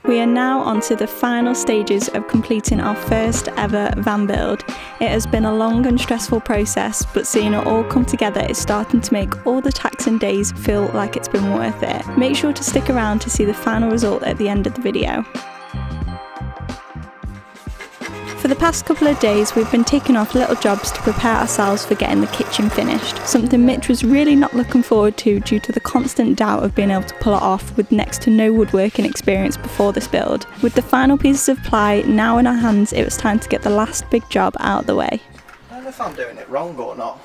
We are now on to the final stages of completing our first ever van build. It has been a long and stressful process, but seeing it all come together is starting to make all the taxing days feel like it's been worth it. Make sure to stick around to see the final result at the end of the video. For the past couple of days, we've been taking off little jobs to prepare ourselves for getting the kitchen finished, something Mitch was really not looking forward to due to the constant doubt of being able to pull it off with next to no woodworking experience before this build. With the final pieces of ply now in our hands, it was time to get the last big job out of the way. I don't know if I'm doing it wrong or not.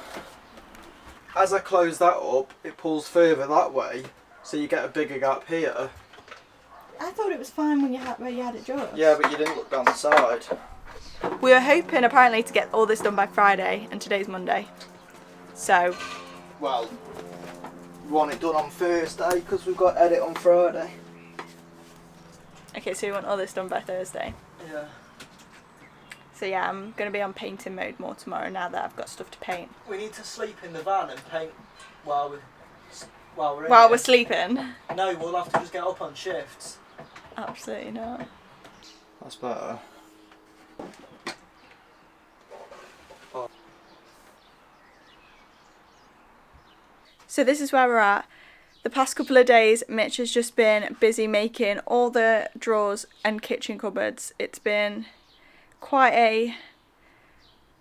As I close that up, it pulls further that way, so you get a bigger gap here. I thought it was fine when you had it just. Yeah, but you didn't look down the side. We were hoping apparently to get all this done by Friday, and today's Monday. So... well, we want it done on Thursday because we've got edit on Friday. Okay, so you want all this done by Thursday? Yeah. So yeah, I'm going to be on painting mode more tomorrow now that I've got stuff to paint. We need to sleep in the van and paint while we're in While here. we're sleeping? No, we'll have to just get up on shifts. Absolutely not. That's better. So this is where we're at. The past couple of days, Mitch has just been busy making all the drawers and kitchen cupboards. It's been quite a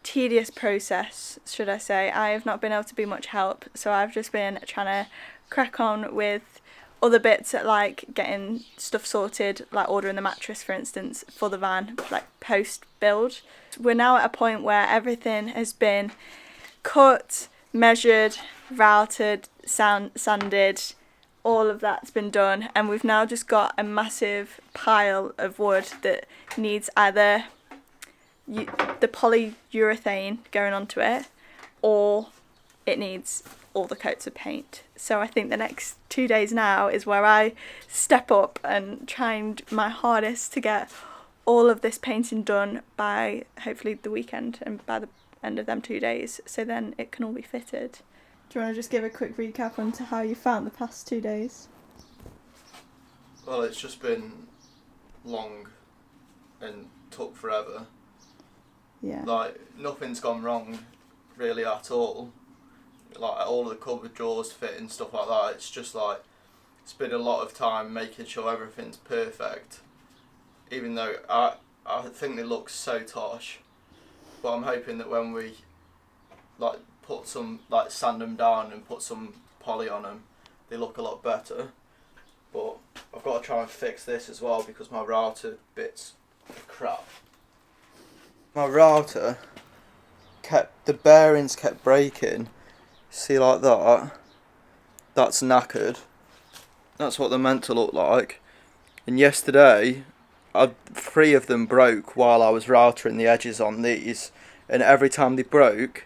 tedious process, should I say. I have not been able to be much help, so I've just been trying to crack on with other bits like getting stuff sorted, like ordering the mattress, for instance, for the van, like post-build. We're now at a point where everything has been cut, measured, routed, sanded, all of that's been done, and we've now just got a massive pile of wood that needs either the polyurethane going onto it, or it needs all the coats of paint. So I think the next 2 days now is where I step up and try my hardest to get all of this painting done by hopefully the weekend and by the end of them 2 days, so then it can all be fitted. Do you want to just give a quick recap on to how you found the past 2 days? Well, it's just been long and took forever. Yeah. Like, nothing's gone wrong really at all. Like, all of the cupboard drawers fit and stuff like that. It's just like, it's been a lot of time making sure everything's perfect. Even though I think they look so tosh. But I'm hoping that when we like put some, like sand them down and put some poly on them, they look a lot better. But I've got to try and fix this as well because my router bits are crap. My router the bearings kept breaking. See, like that? That's knackered. That's what they're meant to look like. And yesterday, 3 of them broke while I was routering the edges on these, and every time they broke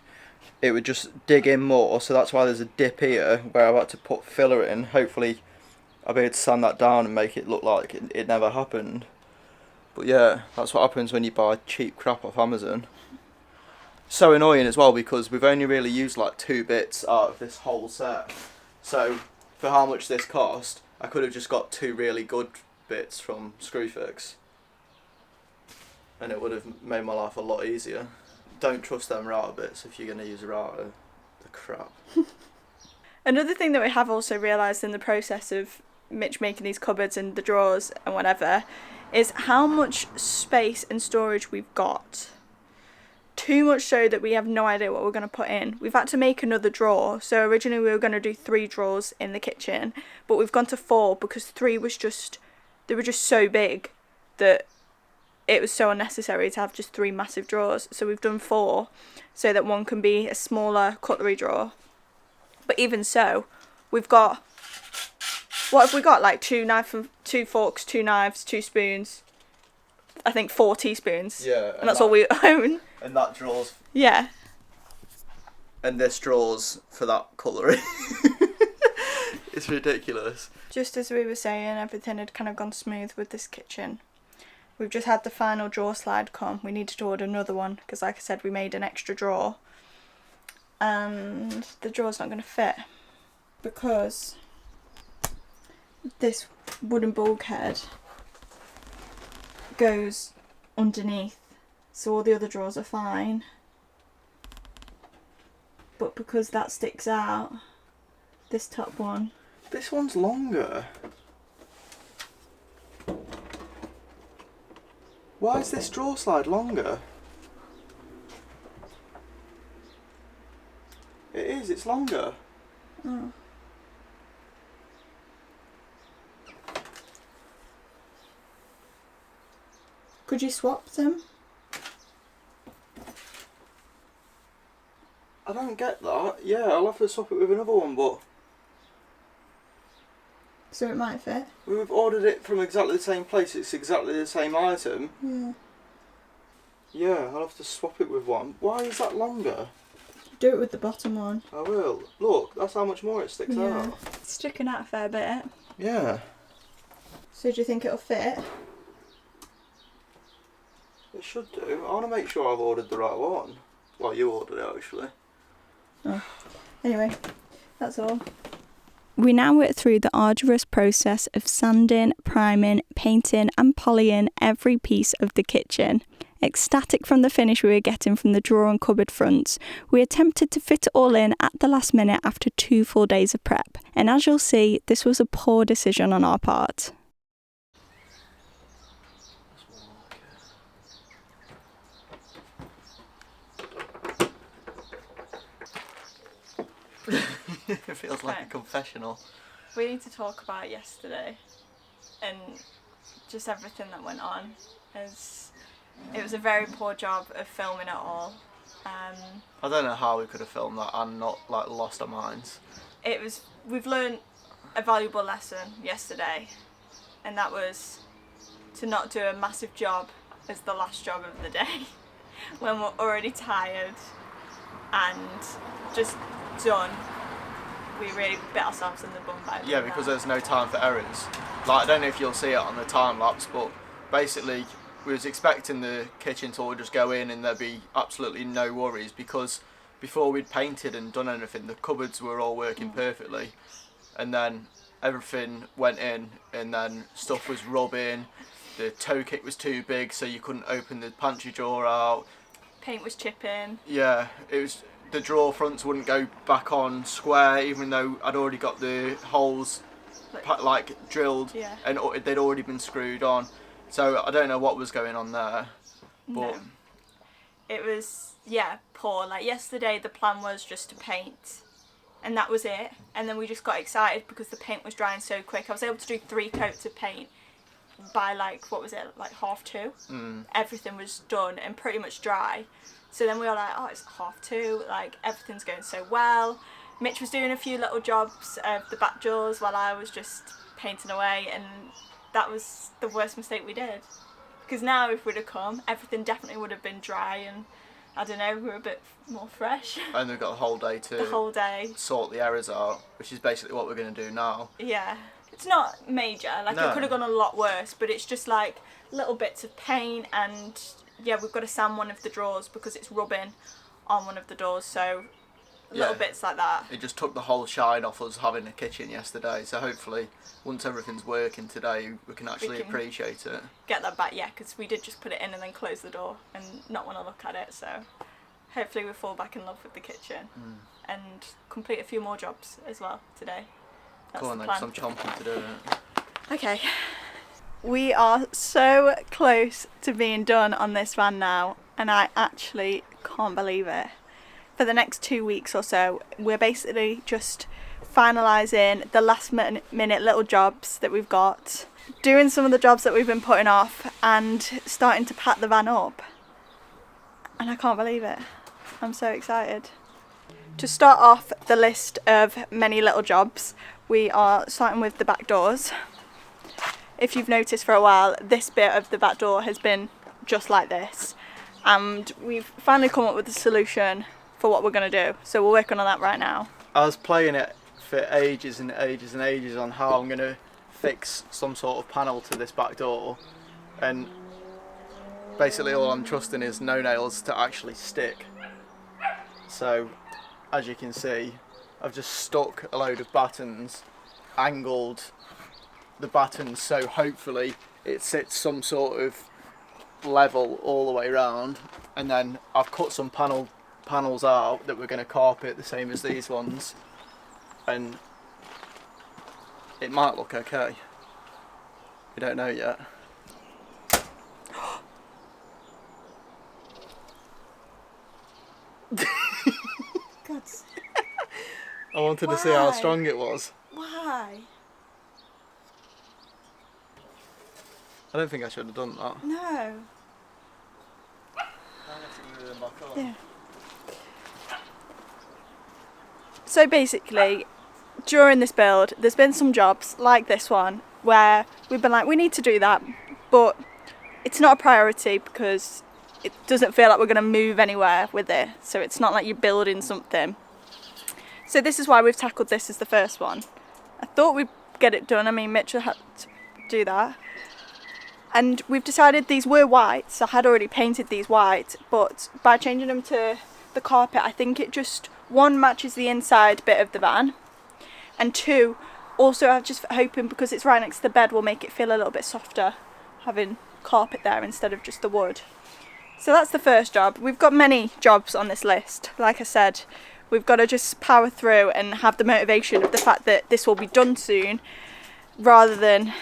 it would just dig in more, so that's why there's a dip here where I've had to put filler in. Hopefully I'll be able to sand that down and make it look like it never happened. But yeah, that's what happens when you buy cheap crap off Amazon. So annoying as well because we've only really used like 2 bits out of this whole set, so for how much this cost I could have just got 2 really good bits from Screwfix and it would have made my life a lot easier. Don't trust them router bits if you're going to use a router. They're crap. Another thing that we have also realised in the process of Mitch making these cupboards and the drawers and whatever is how much space and storage we've got. Too much so that we have no idea what we're going to put in. We've had to make another drawer. So originally we were going to do 3 drawers in the kitchen, but we've gone to 4 because 3 was just, they were just so big that it was so unnecessary to have just 3 massive drawers. So we've done 4 so that one can be a smaller cutlery drawer. But even so, we've got, what have we got? Like 2 forks, 2 knives, 2 spoons, I think 4 teaspoons. Yeah. And that's all we own. And that drawers. Yeah. And this drawers for that cutlery. It's ridiculous. Just as we were saying, everything had kind of gone smooth with this kitchen. We've just had the final drawer slide come. We needed to order another one because, like I said, we made an extra drawer. and the drawer's not going to fit because this wooden bulkhead goes underneath, so all the other drawers are fine, but because that sticks out, this top one, this one's longer. Why is this drawer slide longer? It is, it's longer. oh. Could you swap them? I don't get that. Yeah, I'll have to swap it with another one, but So it might fit? we've ordered it from exactly the same place. It's exactly the same item. Yeah. Yeah, I'll have to swap it with one. Why is that longer? Do it with the bottom one. I will. Look, that's how much more it sticks out. It's sticking out a fair bit. Yeah. So do you think it'll fit? It should do. I want to make sure I've ordered the right one. Well, you ordered it actually. Oh. Anyway, that's all. We now work through the arduous process of sanding, priming, painting and polying every piece of the kitchen. Ecstatic from the finish we were getting from the drawer and cupboard fronts, we attempted to fit it all in at the last minute after 2 full days of prep. And as you'll see, this was a poor decision on our part. It feels like a confessional. We need to talk about yesterday and just everything that went on. It was a very poor job of filming it all. I don't know how we could have filmed that and not like lost our minds. We've learned a valuable lesson yesterday, and that was to not do a massive job as the last job of the day when we're already tired and just done. We really bit ourselves in the bum by doing Yeah, because that. there's no time for errors. Like, I don't know if you'll see it on the time lapse, but basically we was expecting the kitchen to all just go in and there'd be absolutely no worries, because before we'd painted and done anything, the cupboards were all working perfectly, and then everything went in and then stuff was rubbing, the toe kick was too big so you couldn't open the pantry drawer out. Paint was chipping. Yeah, it was. The drawer fronts wouldn't go back on square, even though I'd already got the holes like drilled, Yeah. and they'd already been screwed on. So I don't know what was going on there, but No. It was, poor. Like yesterday the plan was just to paint and that was it, and then we just got excited because the paint was drying so quick. I was able to do 3 coats of paint by like 2:30. Everything was done and pretty much dry. So then we were like, oh, it's 2:30, like everything's going so well. Mitch was doing a few little jobs of the back doors while I was just painting away, and that was the worst mistake we did. Because now if we'd have come, everything definitely would have been dry, and I don't know, we were a bit more fresh. and we've got the whole day to The whole day. sort the errors out, which is basically what we're going to do now. Yeah. It's not major, like No. it could have gone a lot worse, but it's just like little bits of paint, and yeah, we've got to sand one of the drawers because it's rubbing on one of the doors, so little Yeah. bits like that. It just took the whole shine off us having a kitchen yesterday, so hopefully once everything's working today we can actually can- appreciate it. Get that back, yeah, because we did just put it in and then close the door and not want to look at it, so hopefully we fall back in love with the kitchen and complete a few more jobs as well today. That's Go on the then, 'cause plan. I'm chomping to do it. Okay. We are so close to being done on this van now, and I actually can't believe it. For the next 2 weeks or so, we're basically just finalising the last minute little jobs that we've got, doing some of the jobs that we've been putting off, and starting to pack the van up. And I can't believe it. I'm so excited. To start off the list of many little jobs, we are starting with the back doors. If you've noticed for a while, this bit of the back door has been just like this, and we've finally come up with a solution for what we're going to do, so we're working on that right now. I was playing it for ages and ages and ages on how I'm going to fix some sort of panel to this back door, and basically all I'm trusting is no nails to actually stick. So as you can see, I've just stuck a load of battens, angled the battens so hopefully it sits some sort of level all the way around, and then I've cut some panels out that we're going to carpet the same as these ones, and it might look okay. We don't know yet. God. I wanted to see how strong it was. Why? I don't think I should have done that. No. Yeah. So basically, during this build, there's been some jobs like this one where we've been like, we need to do that, but it's not a priority because it doesn't feel like we're going to move anywhere with it. So it's not like you're building something. So this is why we've tackled this as the first one. I thought we'd get it done. I mean, Mitchell had to do that. And we've decided these were white, so I had already painted these white, but by changing them to the carpet, I think it just, one, matches the inside bit of the van, and two, also I'm just hoping because it's right next to the bed will make it feel a little bit softer, having carpet there instead of just the wood. So that's the first job. We've got many jobs on this list. Like I said, we've got to just power through and have the motivation of the fact that this will be done soon, rather than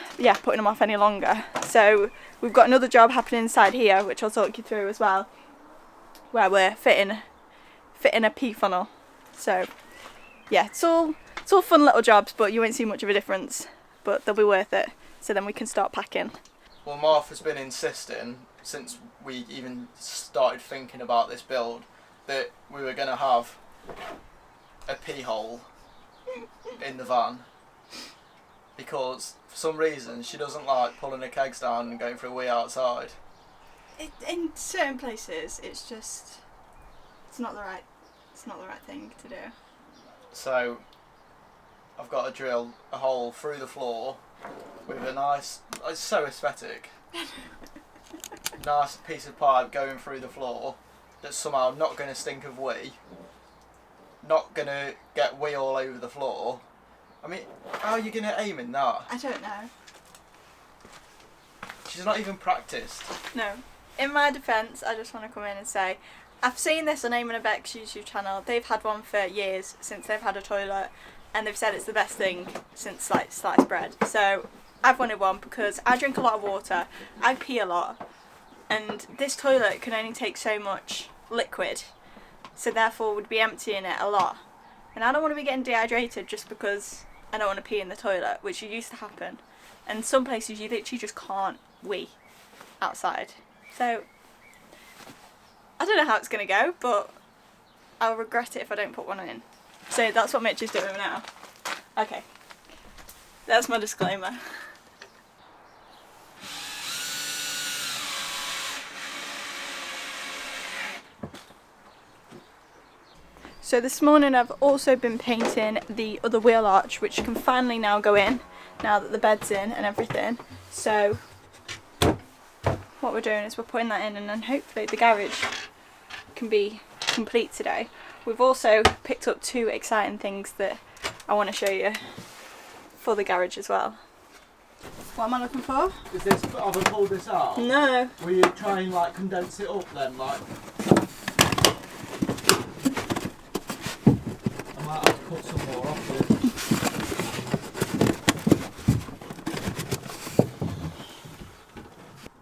putting them off any longer. So we've got another job happening inside here, which I'll talk you through as well, where we're fitting a pea funnel. So yeah, it's all fun little jobs, but you won't see much of a difference, but they'll be worth it. So then we can start packing. Well, Martha's been insisting since we even started thinking about this build that we were going to have a pea hole in the van, because for some reason she doesn't like pulling her kegs down and going for a wee outside. In certain places, it's not the right thing to do. So I've got to drill a hole through the floor with a nice, it's so aesthetic, nice piece of pipe going through the floor that's somehow not going to stink of wee, not going to get wee all over the floor. I mean, how are you going to aim in that? I don't know. She's not even practiced. No. In my defence, I just want to come in and say, I've seen this on Eamon and Beck's YouTube channel. They've had one for years since they've had a toilet, and they've said it's the best thing since like sliced bread. So I've wanted one because I drink a lot of water, I pee a lot, and this toilet can only take so much liquid, so therefore would be emptying it a lot. And I don't want to be getting dehydrated just because I don't want to pee in the toilet, which used to happen. And some places you literally just can't wee outside. So I don't know how it's going to go, but I'll regret it if I don't put one in. So that's what Mitch is doing now. Okay. That's my disclaimer. So this morning I've also been painting the other wheel arch, which can finally now go in, now that the bed's in and everything. So what we're doing is we're putting that in, and then hopefully the garage can be complete today. We've also picked up two exciting things that I want to show you for the garage as well. What am I looking for? Is this, have I pulled this out? No. Will you try and like condense it up then, like? I might have to cut some more off it.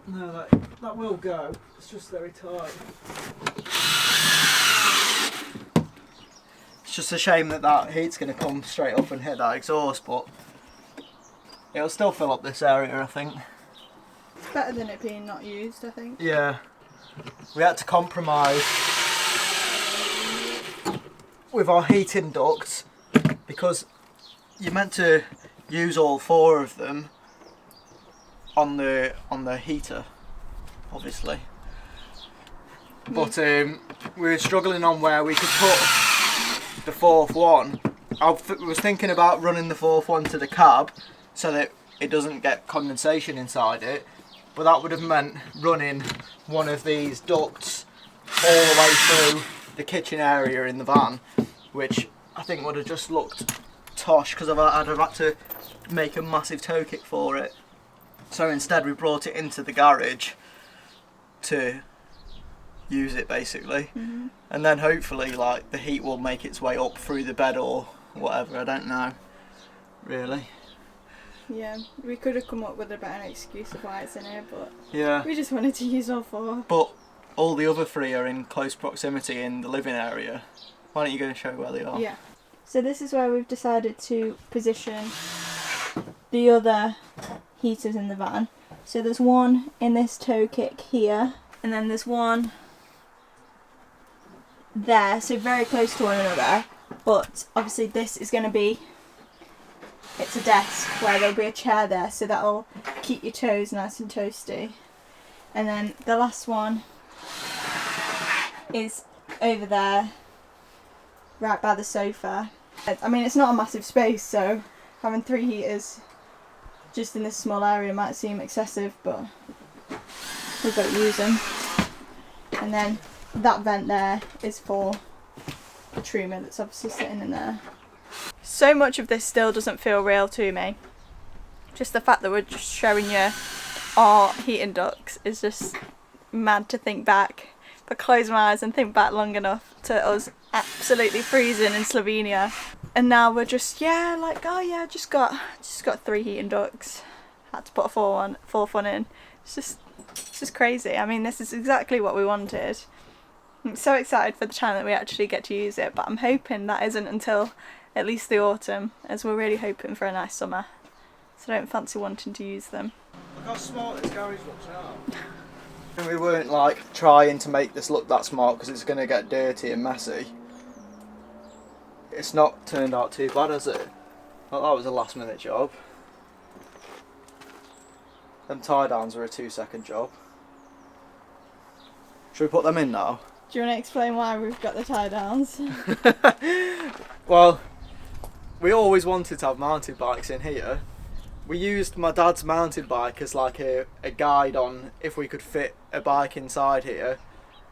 No, that will go. It's just very tight. It's just a shame that heat's going to come straight up and hit that exhaust, but it'll still fill up this area, I think. It's better than it being not used, I think. Yeah. We had to compromise with our heating ducts because you're meant to use all four of them on the heater, obviously. But we were struggling on where we could put the fourth one. I was thinking about running the fourth one to the cab so that it doesn't get condensation inside it, but that would have meant running one of these ducts all the way through the kitchen area in the van, which I think would have just looked tosh because I'd have had to make a massive toe kick for it. So instead we brought it into the garage to use it basically, and then hopefully like the heat will make its way up through the bed or whatever. I don't know really. Yeah, we could have come up with a better excuse of why it's in here, but Yeah, we just wanted to use all four. but all the other three are in close proximity in the living area. Why don't you go and show where they are? Yeah. So this is where we've decided to position the other heaters in the van. So there's one in this toe kick here, and then there's one there, so very close to one another. But obviously this is going to be, it's a desk where there'll be a chair there, so that'll keep your toes nice and toasty. And then the last one is over there, right by the sofa. I mean, it's not a massive space, so having 3 heaters just in this small area might seem excessive, but we've got to use them. And then that vent there is for the trimmer that's obviously sitting in there. So much of this still doesn't feel real to me. Just the fact that we're just showing you our heating ducts is just mad to think back. If I close my eyes and think back long enough to us absolutely freezing in Slovenia, and now we're just just got 3 heating ducts. Had to put a fourth one in. It's just crazy. I mean, this is exactly what we wanted. I'm so excited for the time that we actually get to use it, but I'm hoping that isn't until at least the autumn, as we're really hoping for a nice summer. So I don't fancy wanting to use them. Look how smart this garage looks now. And we weren't like trying to make this look that smart because it's going to get dirty and messy. It's not turned out too bad, has it? Well, that was a last minute job. Them tie downs were a 2-second job. Should we put them in now? Do you want to explain why we've got the tie downs? Well, we always wanted to have mountain bikes in here. We used my dad's mountain bike as like a guide on if we could fit a bike inside here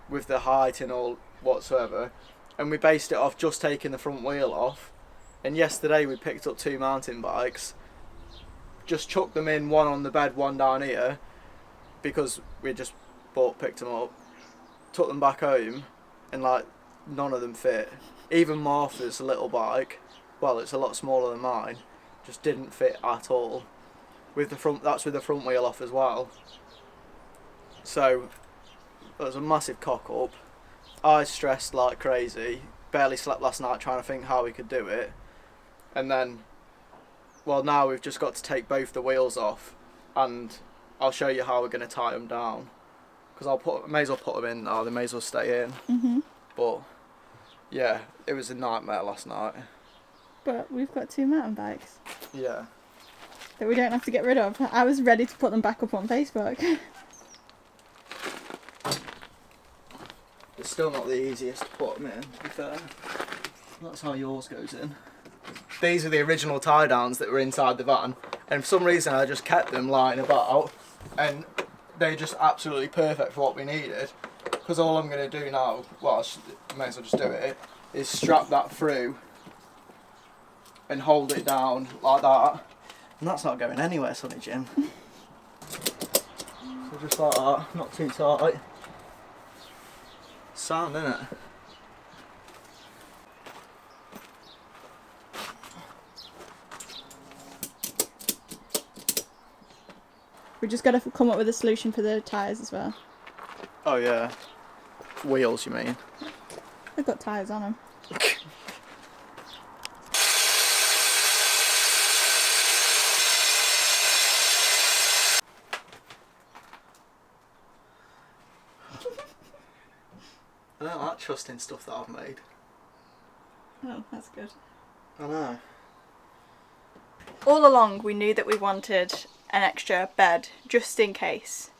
with the height and all whatsoever, and we based it off just taking the front wheel off. And yesterday we picked up 2 mountain bikes, just chucked them in, one on the bed, one down here, because we just picked them up, took them back home, and like none of them fit. Even Martha's little bike, well, it's a lot smaller than mine, just didn't fit at all. With the front, that's with the front wheel off as well. So it was a massive cock up. I stressed like crazy, barely slept last night trying to think how we could do it. And then, well, now we've just got to take both the wheels off, and I'll show you how we're going to tie them down. Because may as well put them in now, they may as well stay in. But yeah, it was a nightmare last night. But we've got 2 mountain bikes. Yeah. That we don't have to get rid of. I was ready to put them back up on Facebook. It's still not the easiest to put them in, to be fair. That's how yours goes in. These are the original tie downs that were inside the van, and for some reason I just kept them lying about, and they're just absolutely perfect for what we needed. Because all I'm going to do now, well, I may as well just do it, is strap that through and hold it down like that. And that's not going anywhere, Sonny Jim. So just like that, not too tight. Sound, innit? We just got to come up with a solution for the tyres as well. Oh yeah. Wheels, you mean? They've got tyres on them. I don't like trusting stuff that I've made. Oh, that's good. I know. All along we knew that we wanted an extra bed just in case,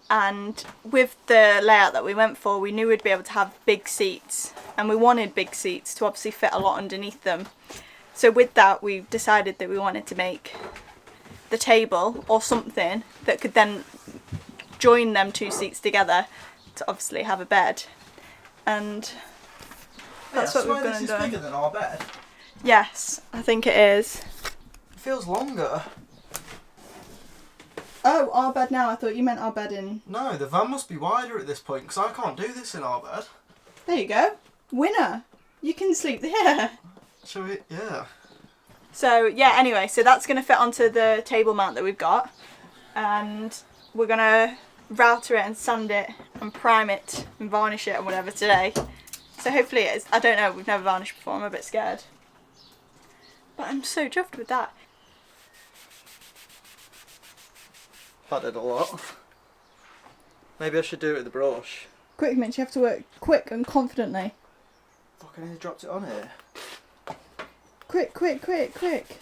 and with the layout that we went for we knew we'd be able to have big seats, and we wanted big seats to obviously fit a lot underneath them. So with that we decided that we wanted to make the table or something that could then join them 2 seats together to obviously have a bed. And That's what we've done. This is bigger than our bed. Yes, I think it is. It feels longer. Oh, our bed now. I thought you meant our bed in. No, the van must be wider at this point because I can't do this in our bed. There you go. Winner. You can sleep there. Shall we? Yeah. So, yeah, anyway, so that's going to fit onto the table mount that we've got. And we're going to router it and sand it and prime it and varnish it and whatever today. So hopefully it is. I don't know, we've never varnished before, I'm a bit scared. But I'm so chuffed with that. That did a lot. Maybe I should do it with the brush. Quick, Mitch, you have to work quick and confidently. Fucking I dropped it on here. Quick, quick, quick, quick.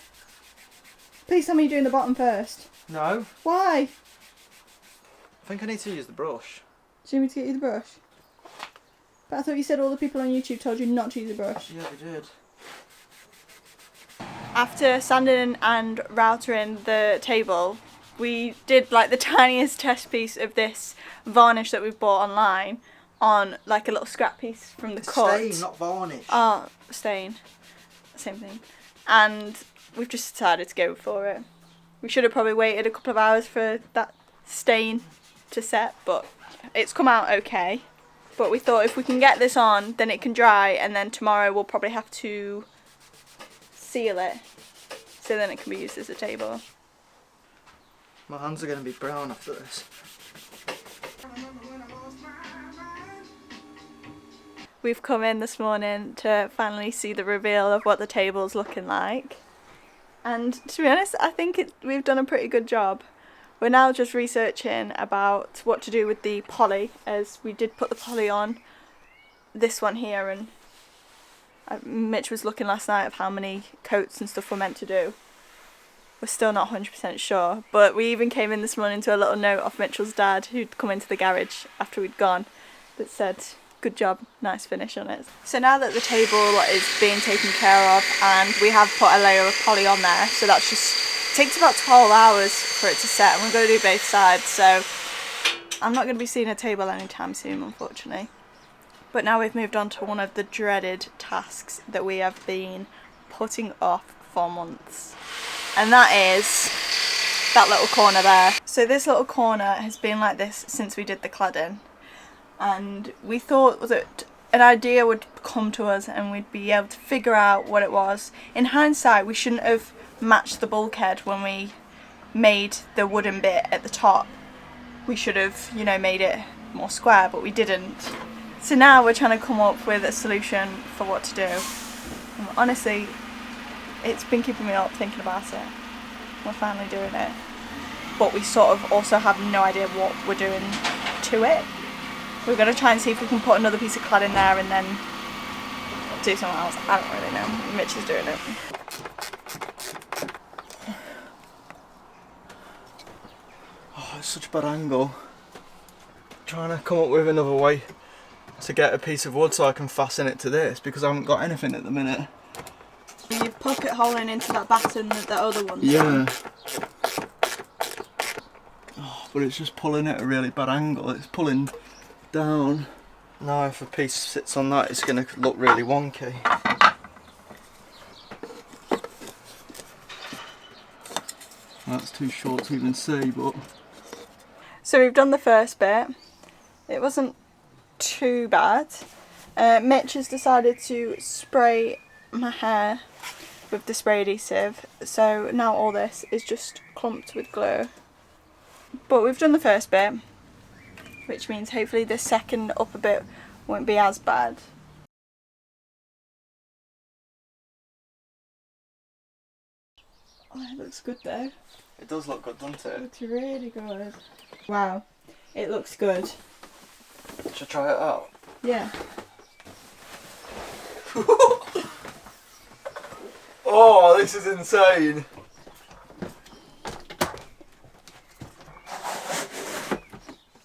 Please tell me you're doing the bottom first. No. Why? I think I need to use the brush. Do you want me to get you the brush? But I thought you said all the people on YouTube told you not to use the brush. Yeah, they did. After sanding and routering the table, we did like the tiniest test piece of this varnish that we've bought online on like a little scrap piece from the cut. Stain, not varnish. Oh, stain. Same thing. And we've just decided to go for it. We should have probably waited a couple of hours for that stain to set, but it's come out okay. But we thought if we can get this on, then it can dry, and then tomorrow we'll probably have to seal it, so then it can be used as a table. My hands are going to be brown after this. We've come in this morning to finally see the reveal of what the table's looking like. And to be honest, I think we've done a pretty good job. We're now just researching about what to do with the poly, as we did put the poly on this one here, and Mitch was looking last night of how many coats and stuff we're meant to do. We're still not 100% sure, but we even came in this morning to a little note off Mitchell's dad, who'd come into the garage after we'd gone, that said, "Good job, nice finish on it." So now that the table is being taken care of, and we have put a layer of poly on there, so that's just, takes about 12 hours for it to set, and we're going to do both sides, so I'm not going to be seeing a table anytime soon, unfortunately. But now we've moved on to one of the dreaded tasks that we have been putting off for months, and that is that little corner there. So this little corner has been like this since we did the cladding, and we thought that an idea would come to us and we'd be able to figure out what it was. In hindsight, we shouldn't have matched the bulkhead when we made the wooden bit at the top. We should have, you know, made it more square, but we didn't. So now we're trying to come up with a solution for what to do. And honestly, it's been keeping me up thinking about it. We're finally doing it. But we sort of also have no idea what we're doing to it. We're going to try and see if we can put another piece of clad in there and then do something else. I don't really know. Mitch is doing it. Oh, it's such a bad angle. Trying to come up with another way to get a piece of wood so I can fasten it to this, because I haven't got anything at the minute. You're pocket holing into that batten that the other one's Yeah. on. Oh, but it's just pulling at a really bad angle. It's pulling down. Now if a piece sits on that, it's going to look really wonky. That's too short to even see, but... So we've done the first bit. It wasn't too bad. Mitch has decided to spray my hair with the spray adhesive, so now all this is just clumped with glue. But we've done the first bit, which means hopefully the second upper bit won't be as bad. Oh, it looks good though. It does look good, doesn't it? It looks really good. Wow, it looks good. Should I try it out? Yeah. Oh, this is insane!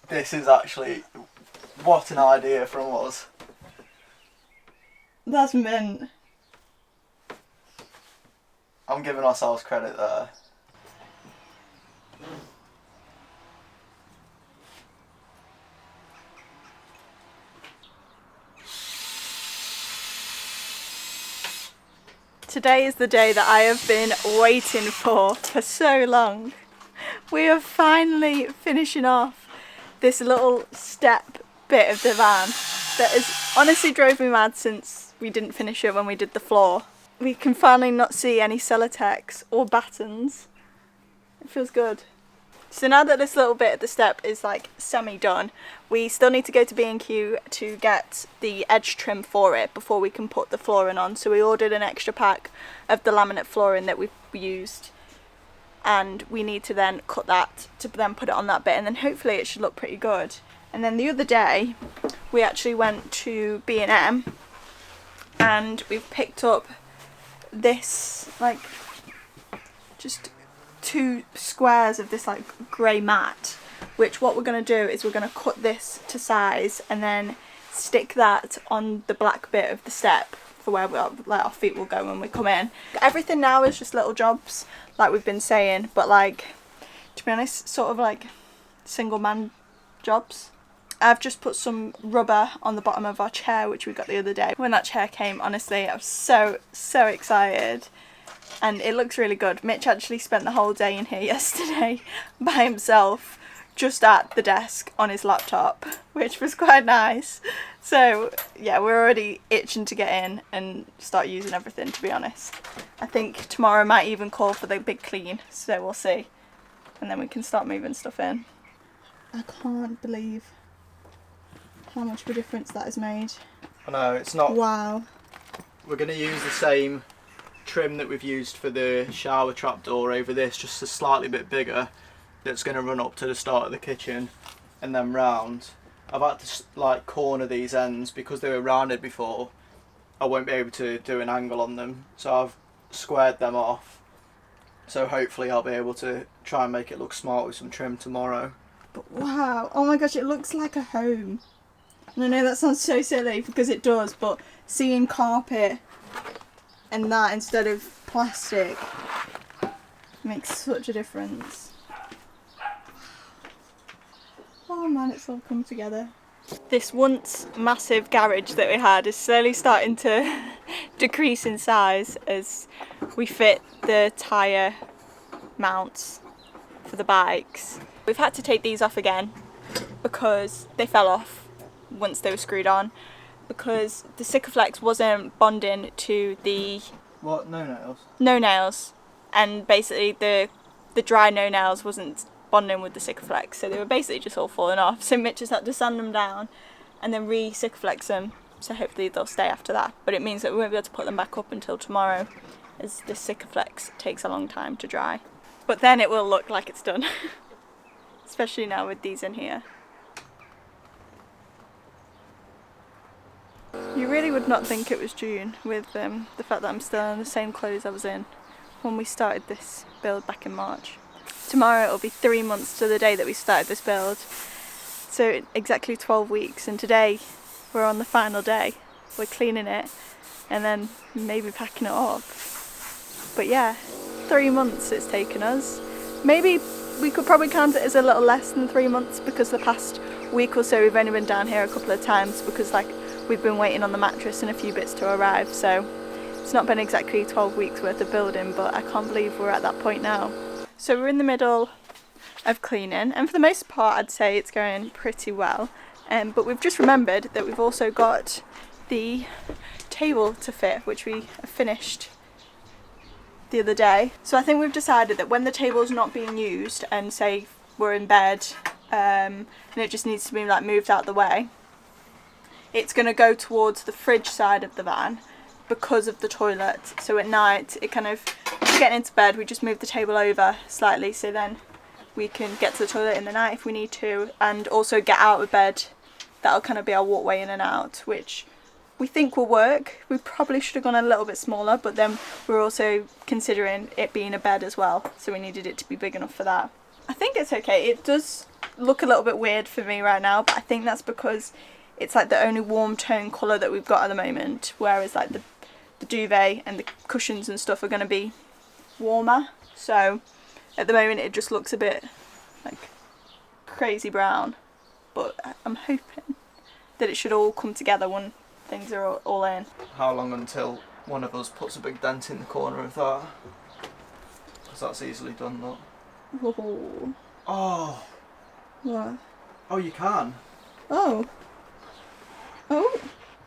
This is actually... What an idea from us. That's mint. I'm giving ourselves credit there. Today is the day that I have been waiting for so long. We are finally finishing off this little step bit of the van that has honestly drove me mad since we didn't finish it when we did the floor. We can finally not see any Celotex or battens. It feels good. So now that this little bit of the step is like semi-done, we still need to go to B&Q to get the edge trim for it before we can put the flooring on. So we ordered an extra pack of the laminate flooring that we've used, and we need to then cut that to then put it on that bit, and then hopefully it should look pretty good. And then the other day we actually went to B&M and we've picked up this like just 2 squares of this like grey mat, which what we're going to do is we're going to cut this to size and then stick that on the black bit of the step for where like our feet will go when we come in. Everything now is just little jobs like we've been saying, but like, to be honest, sort of like single man jobs. I've just put some rubber on the bottom of our chair, which we got the other day. When that chair came, honestly, I was so excited. And it looks really good. Mitch actually spent the whole day in here yesterday by himself, just at the desk on his laptop, which was quite nice. So yeah, we're already itching to get in and start using everything, to be honest. I think tomorrow might even call for the big clean, so we'll see. And then we can start moving stuff in. I can't believe how much of a difference that has made. I know, it's not... Wow. We're going to use the same trim that we've used for the shower trap door over this, just a slightly bit bigger, that's going to run up to the start of the kitchen and then round. I've had to like corner these ends because they were rounded before. I won't be able to do an angle on them, so I've squared them off. So hopefully I'll be able to try and make it look smart with some trim tomorrow. But wow, oh my gosh, it looks like a home. And I know that sounds so silly because it does, but seeing carpet and that instead of plastic makes such a difference. Oh man, it's all come together. This once massive garage that we had is slowly starting to decrease in size as we fit the tyre mounts for the bikes. We've had to take these off again because they fell off once they were screwed on, because the Sikaflex wasn't bonding to the... What? No nails? No nails. And basically the dry no nails wasn't bonding with the Sikaflex, so they were basically just all falling off. So Mitch has had to sand them down and then re-Sikaflex them, so hopefully they'll stay after that. But it means that we won't be able to put them back up until tomorrow, as the Sikaflex takes a long time to dry. But then it will look like it's done. Especially now with these in here. You really would not think it was June with the fact that I'm still in the same clothes I was in when we started this build back in March. Tomorrow it'll be 3 months to the day that we started this build. So exactly 12 weeks, and today we're on the final day. We're cleaning it and then maybe packing it up. But yeah, 3 months it's taken us. Maybe we could probably count it as a little less than 3 months, because the past week or so we've only been down here a couple of times because like we've been waiting on the mattress and a few bits to arrive, so it's not been exactly 12 weeks worth of building, but I can't believe we're at that point now. So we're in the middle of cleaning, and for the most part I'd say it's going pretty well, but we've just remembered that we've also got the table to fit, which we finished the other day. So I think we've decided that when the table's not being used, and say we're in bed and it just needs to be like moved out the way, it's going to go towards the fridge side of the van because of the toilet. So at night, it kind of, getting into bed, we just move the table over slightly, so then we can get to the toilet in the night if we need to, and also get out of bed. That'll kind of be our walkway in and out, which we think will work. We probably should have gone a little bit smaller, but then we're also considering it being a bed as well, so we needed it to be big enough for that. I think it's okay. It does look a little bit weird for me right now, but I think that's because it's like the only warm tone colour that we've got at the moment, whereas like the duvet and the cushions and stuff are going to be warmer. So at the moment it just looks a bit like crazy brown, but I'm hoping that it should all come together when things are all in. How long until one of us puts a big dent in the corner of that. Because that's easily done, look. Oh. Oh. What? Oh, you can. Oh. Oh.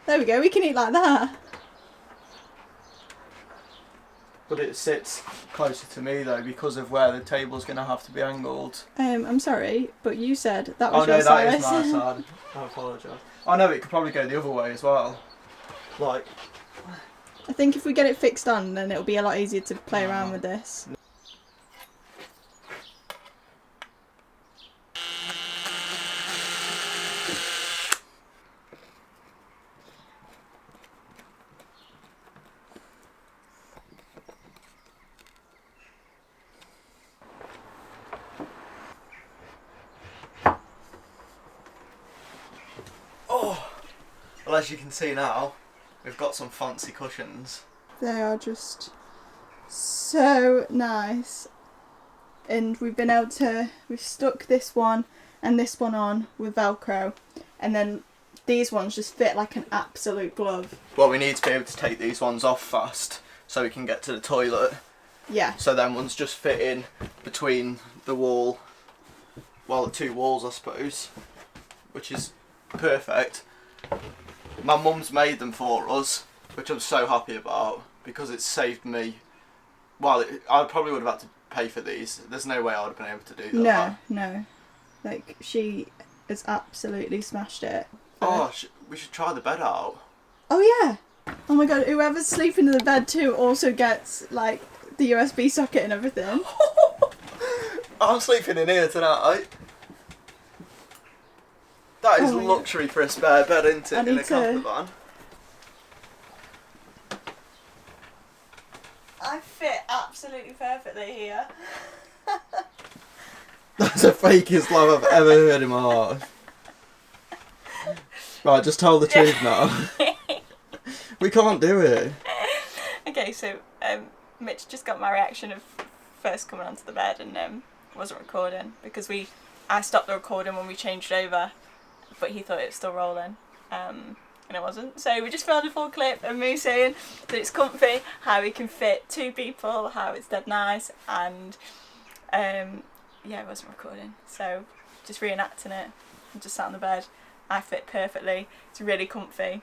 There we go, we can eat like that. But it sits closer to me though because of where the table's going to have to be angled. I'm sorry, but you said that was your side. Oh no, that is size. my side. I apologise. Oh no, it could probably go the other way as well. Like... I think if we get it fixed on, then it'll be a lot easier to play around with this. Well, as you can see now, we've got some fancy cushions. They are just so nice. And we've stuck this one and this one on with Velcro. And then these ones just fit like an absolute glove. Well, we need to be able to take these ones off fast so we can get to the toilet. Yeah. So then ones just fit in between the wall, well, the two walls I suppose, which is perfect. My mum's made them for us, which I'm so happy about because it's saved me. Well, I probably would have had to pay for these. There's no way I would have been able to do that. No. Like, she has absolutely smashed it. Oh, we should try the bed out. Oh yeah. Oh my god, whoever's sleeping in the bed too also gets like the USB socket and everything. I'm sleeping in here tonight. That is luxury for a spare bed, isn't it, in a camper van? I fit absolutely perfectly here. That's the fakest laugh I've ever heard in my life. Right, just tell the truth now. We can't do it. Okay, so Mitch just got my reaction of first coming onto the bed and wasn't recording because I stopped the recording when we changed over, but he thought it was still rolling, and it wasn't. So we just filmed a full clip of me saying that it's comfy, how we can fit two people, how it's dead nice, and yeah, it wasn't recording. So just reenacting it. I just sat on the bed. I fit perfectly. It's really comfy.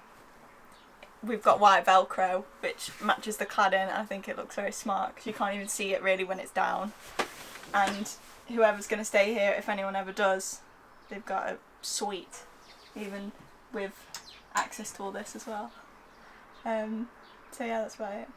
We've got white Velcro, which matches the cladding. I think it looks very smart because you can't even see it really when it's down. And whoever's going to stay here, if anyone ever does, they've got a suite, even with access to all this as well. So yeah, that's about it.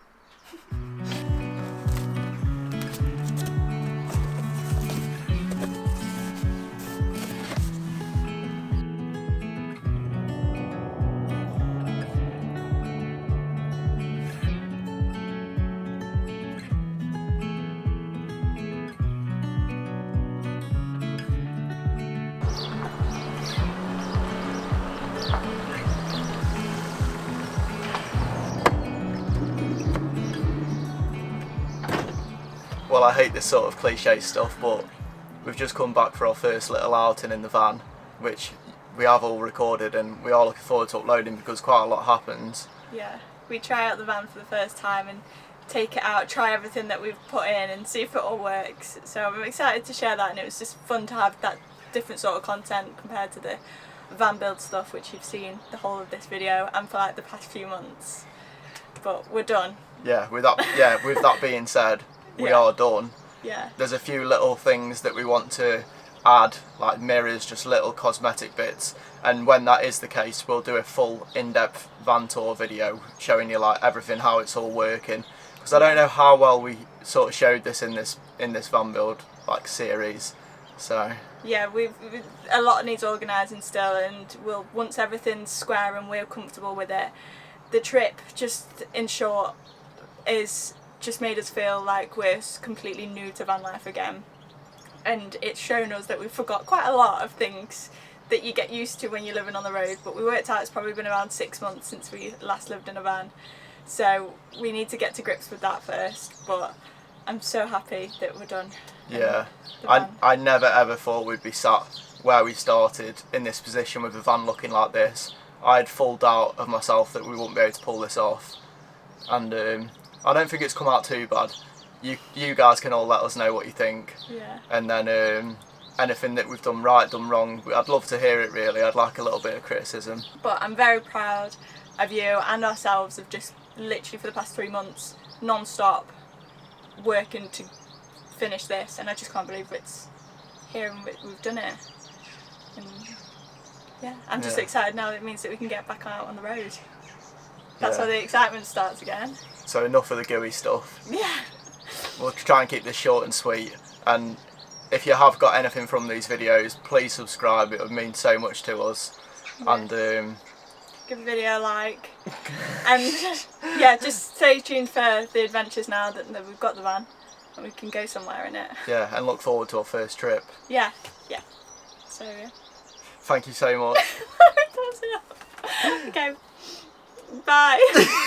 Well, I hate this sort of cliche stuff, but we've just come back for our first little outing in the van, which we have all recorded and we are looking forward to uploading because quite a lot happens. Yeah, we try out the van for the first time and take it out, try everything that we've put in and see if it all works. So I'm excited to share that, and it was just fun to have that different sort of content compared to the van build stuff which you've seen the whole of this video and for like the past few months. But we're done. Yeah, with that being said, we are done. Yeah. There's a few little things that we want to add, like mirrors, just little cosmetic bits, and when that is the case we'll do a full in-depth van tour video showing you like everything, how it's all working, because I don't know how well we sort of showed this in this van build like series. So yeah, we've a lot needs organising still, and once everything's square and we're comfortable with it, the trip, just in short, is just made us feel like we're completely new to van life again, and it's shown us that we've forgot quite a lot of things that you get used to when you're living on the road. But we worked out it's probably been around 6 months since we last lived in a van, so we need to get to grips with that first. But I'm so happy that we're done. Yeah, I never ever thought we'd be sat where we started in this position with the van looking like this. I had full doubt of myself that we wouldn't be able to pull this off. and I don't think it's come out too bad. You guys can all let us know what you think. Yeah. And then anything that we've done right, done wrong, I'd love to hear it really. I'd like a little bit of criticism. But I'm very proud of you and ourselves of just literally for the past 3 months non-stop working to finish this, and I just can't believe it's here and we've done it. And yeah, I'm just excited now. It means that we can get back out on the road. That's where the excitement starts again. So enough of the gooey stuff. Yeah. We'll try and keep this short and sweet, and if you have got anything from these videos, please subscribe. It would mean so much to us. Yeah. And give the video a like. And yeah, just stay tuned for the adventures now that we've got the van and we can go somewhere in it. yeah, and look forward to our first trip. Yeah. So yeah. Thank you so much. Okay. Bye.